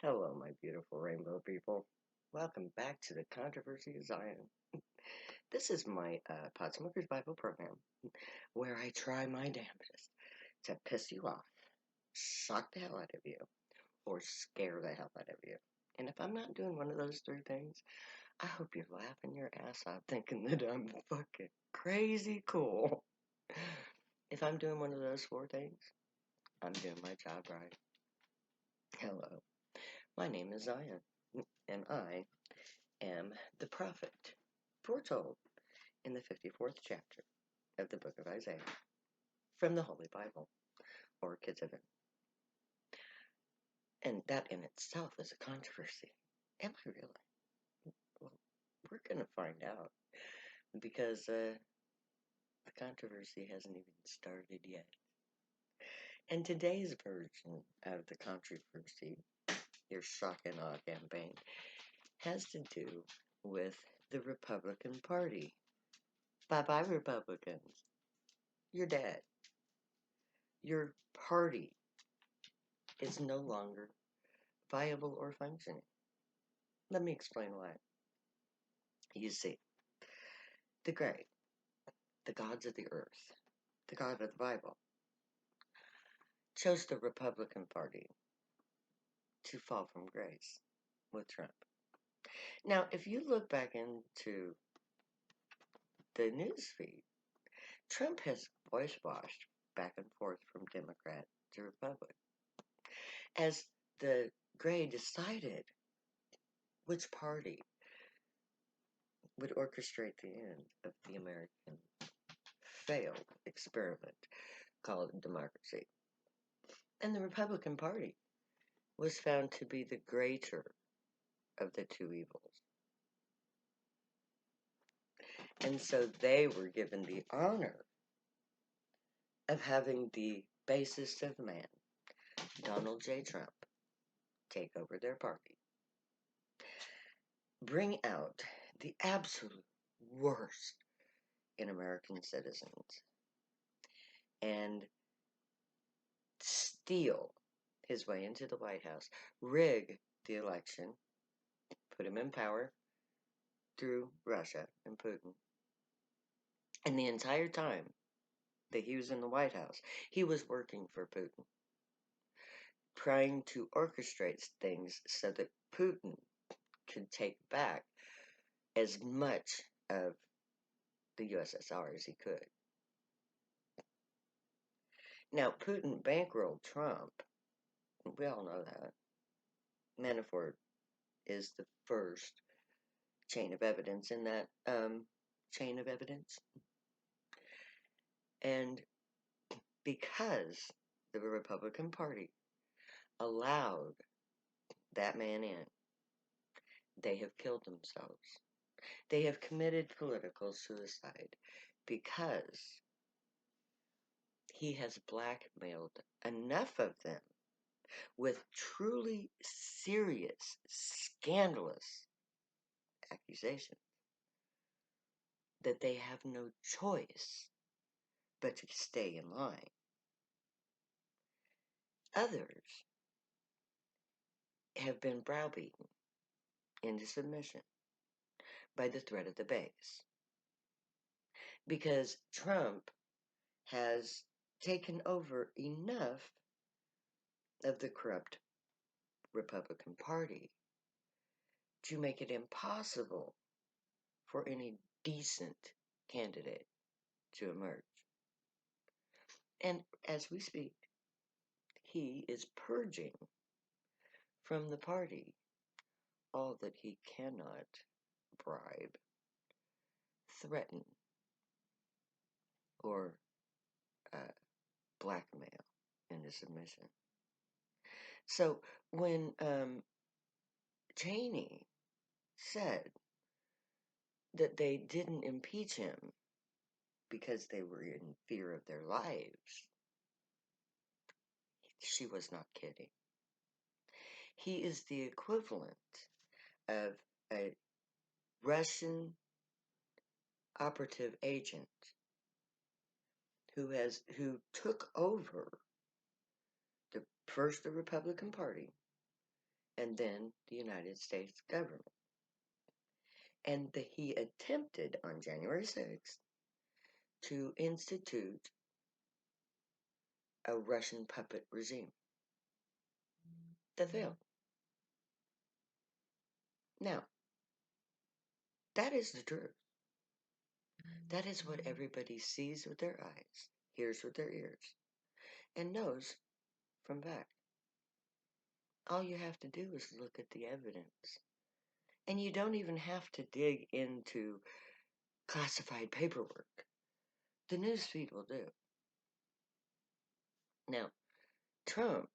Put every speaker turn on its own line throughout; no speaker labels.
Hello, my beautiful rainbow people. Welcome back to the Controversy of Zion. This is my Pot Smokers Bible program where I try my damnedest to piss you off, shock the hell out of you, or scare the hell out of you. And if I'm not doing one of those three things, I hope you're laughing your ass off thinking that I'm fucking crazy cool. If I'm doing one of those four things, I'm doing my job right. Hello, my name is Zion, and I am the prophet foretold in the 54th chapter of the book of Isaiah from the Holy Bible, or Kids of It. And that in itself is a controversy. Am I really? Well, we're going to find out because the controversy hasn't even started yet. And today's version of the controversy, your shock and awe campaign, has to do with the Republican Party. Bye-bye, Republicans. You're dead. Your party is no longer viable or functioning. Let me explain why. You see, the great, the gods of the earth, the God of the Bible, chose the Republican Party to fall from grace with Trump. Now, if you look back into the news feed, Trump has voice washed back and forth from Democrat to Republican as the Gray decided which party would orchestrate the end of the American failed experiment called democracy. And the Republican Party was found to be the greater of the two evils. And so they were given the honor of having the basest of man, Donald J. Trump, take over their party. Bring out the absolute worst in American citizens and steal his way into the White House, rig the election, put him in power through Russia and Putin. And the entire time that he was in the White House, he was working for Putin, trying to orchestrate things so that Putin could take back as much of the USSR as he could. Now, Putin bankrolled Trump. We all know that. Manafort is the first chain of evidence in that chain of evidence. And because the Republican Party allowed that man in, they have killed themselves. They have committed political suicide because he has blackmailed enough of them with truly serious, scandalous accusations that they have no choice but to stay in line. Others have been browbeaten into submission by the threat of the base because Trump has taken over enough of the corrupt Republican Party to make it impossible for any decent candidate to emerge. And as we speak, he is purging from the party all that he cannot bribe, threaten, or uh, blackmail into submission. So when Cheney said that they didn't impeach him because they were in fear of their lives, she was not kidding. He is the equivalent of a Russian operative agent who took over the Republican Party and then the United States government. And he attempted on January 6th to institute a Russian puppet regime that failed. Now, that is the truth. That is what everybody sees with their eyes, hears with their ears, and knows from fact. All you have to do is look at the evidence. And you don't even have to dig into classified paperwork. The newsfeed will do. Now, Trump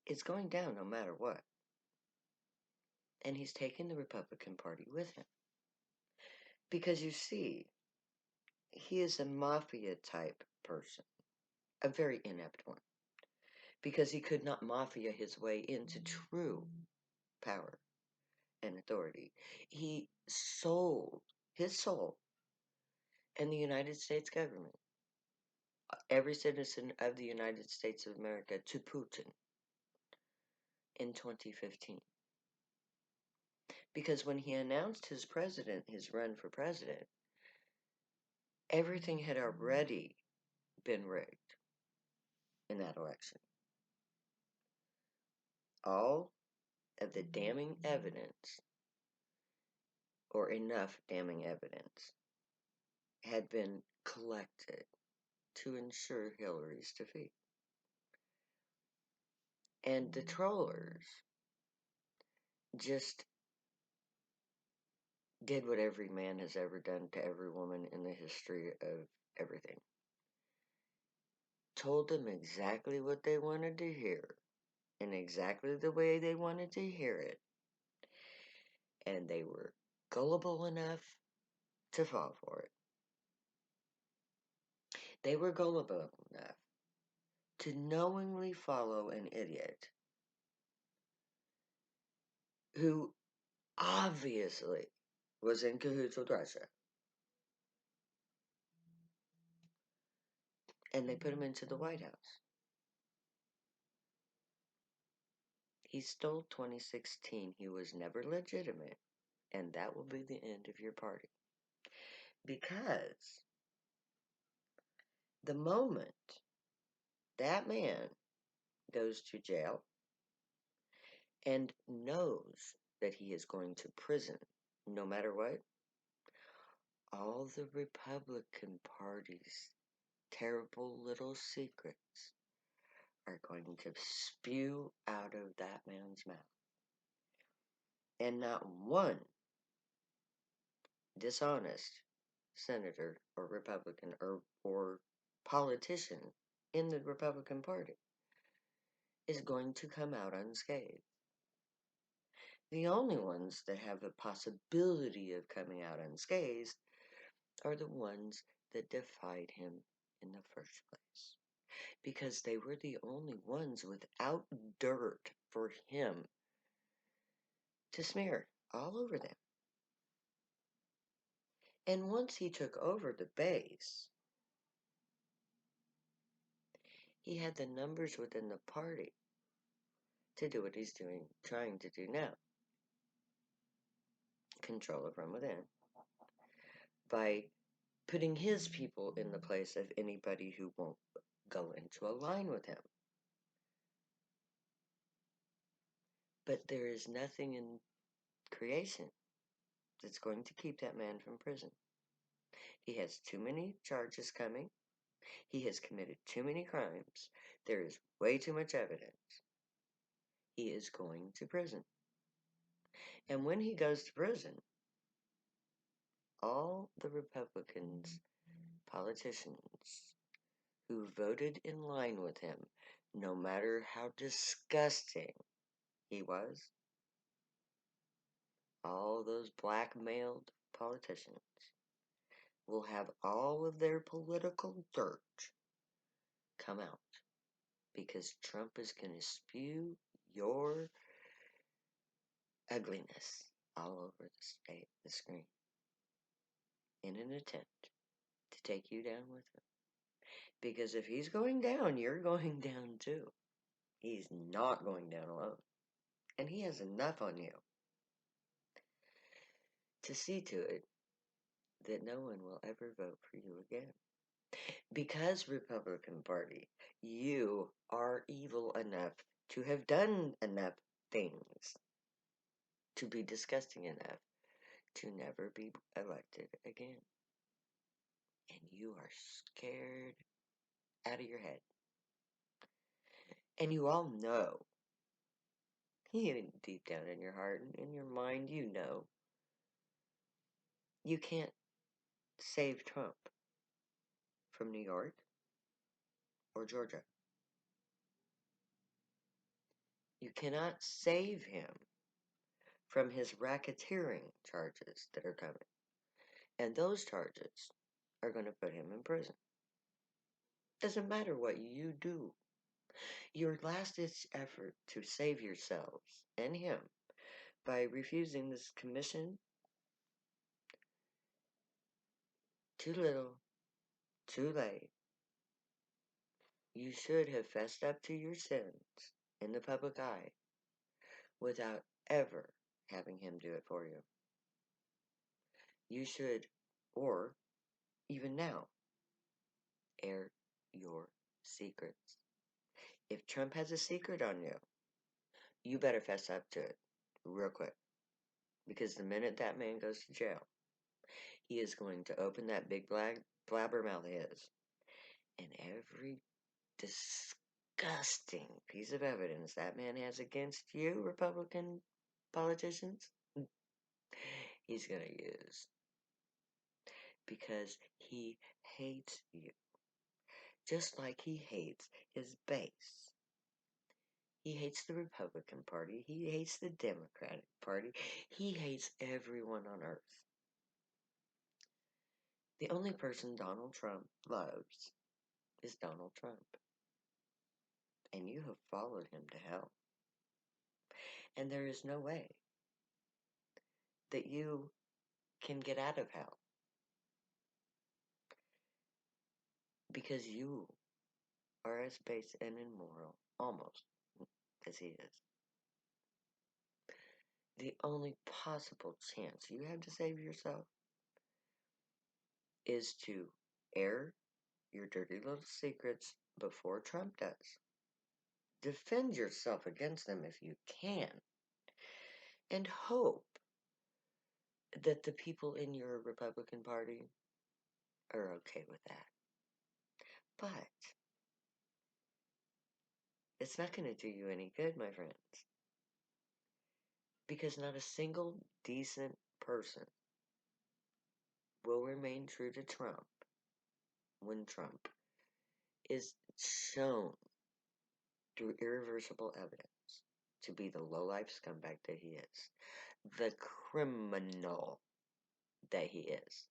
is going down no matter what. And he's taking the Republican Party with him. Because you see, he is a mafia type person, a very inept one. Because he could not mafia his way into true power and authority. He sold his soul and the United States government, every citizen of the United States of America, to Putin in 2015. Because when he announced his run for president, everything had already been rigged in that election. All of the damning evidence, or enough damning evidence, had been collected to ensure Hillary's defeat. And the trollers just did what every man has ever done to every woman in the history of everything. Told them exactly what they wanted to hear, in exactly the way they wanted to hear it. And they were gullible enough to fall for it. They were gullible enough to knowingly follow an idiot who obviously was in cahoots with Russia. And they put him into the White House. He stole 2016. He was never legitimate. And that will be the end of your party. Because the moment that man goes to jail and knows that he is going to prison no matter what, all the Republican Party's terrible little secrets are going to spew out of that man's mouth. And not one dishonest senator or Republican or politician in the Republican Party is going to come out unscathed. The only ones that have the possibility of coming out unscathed are the ones that defied him in the first place. Because they were the only ones without dirt for him to smear all over them. And once he took over the base, he had the numbers within the party to do what he's trying to do now. Control it from within. By putting his people in the place of anybody who won't go into a line with him. But there is nothing in creation that's going to keep that man from prison. He has too many charges coming. He has committed too many crimes. There is way too much evidence. He is going to prison. And when he goes to prison, all the Republicans, politicians who voted in line with him, no matter how disgusting he was, all those blackmailed politicians will have all of their political dirt come out because Trump is going to spew your ugliness all over the screen in an attempt to take you down with him. Because if he's going down, you're going down too. He's not going down alone. And he has enough on you to see to it that no one will ever vote for you again. Because, Republican Party, you are evil enough to have done enough things to be disgusting enough to never be elected again. And you are scared out of your head. And you all know, even deep down in your heart and in your mind, you know, you can't save Trump from New York or Georgia. You cannot save him from his racketeering charges that are coming. And those charges are going to put him in prison. Doesn't matter what you do. Your last-ditch effort to save yourselves and him by refusing this commission, too little, too late. You should have fessed up to your sins in the public eye without ever having him do it for you. You should, or even now, air your secrets. If Trump has a secret on you, you better fess up to it real quick. Because the minute that man goes to jail, he is going to open that big blabbermouth of his. And every disgusting piece of evidence that man has against you, Republican politicians, he's going to use. Because he hates you. Just like he hates his base. He hates the Republican Party. He hates the Democratic Party. He hates everyone on earth. The only person Donald Trump loves is Donald Trump. And you have followed him to hell. And there is no way that you can get out of hell. Because you are as base and immoral, almost, as he is. The only possible chance you have to save yourself is to air your dirty little secrets before Trump does. Defend yourself against them if you can. And hope that the people in your Republican Party are okay with that. But it's not going to do you any good, my friends. Because not a single decent person will remain true to Trump when Trump is shown through irreversible evidence to be the low-life scumbag that he is, the criminal that he is.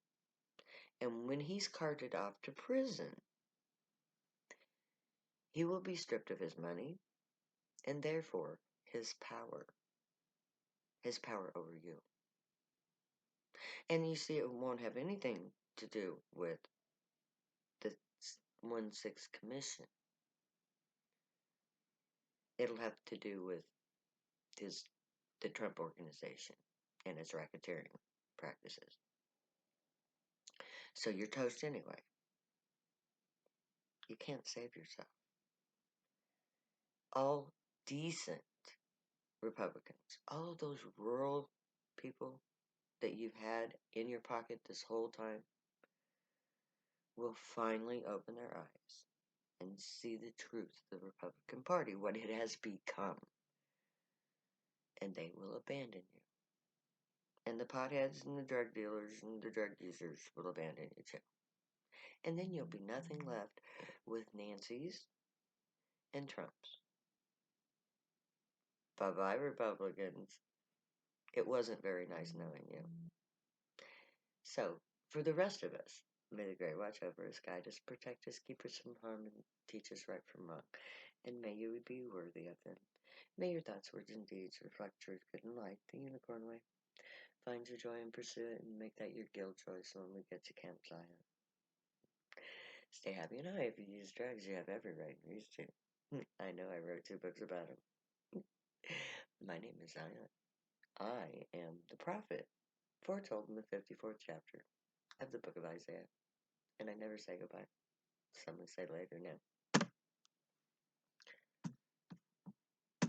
And when he's carted off to prison, he will be stripped of his money and therefore his power over you. And you see, it won't have anything to do with the 1/6 Commission. It'll have to do with the Trump organization and its racketeering practices. So you're toast anyway. You can't save yourself. All decent Republicans, all of those rural people that you've had in your pocket this whole time, will finally open their eyes and see the truth of the Republican Party, what it has become. And they will abandon you. And the potheads and the drug dealers and the drug users will abandon you too. And then you'll be nothing left with Nancy's and Trump's. Bye-bye, Republicans. It wasn't very nice knowing you. So, for the rest of us, may the great watch over us, guide us, protect us, keep us from harm, and teach us right from wrong. And may you be worthy of them. May your thoughts, words, and deeds reflect truth, good, and light, the unicorn way. Find your joy and pursue it, and make that your guild choice when we get to Camp Zion. Stay happy and high. If you use drugs, you have every right and reason to. I know I wrote 2 books about him. My name is Zion. I am the prophet foretold in the 54th chapter of the book of Isaiah. And I never say goodbye. Some will say later now.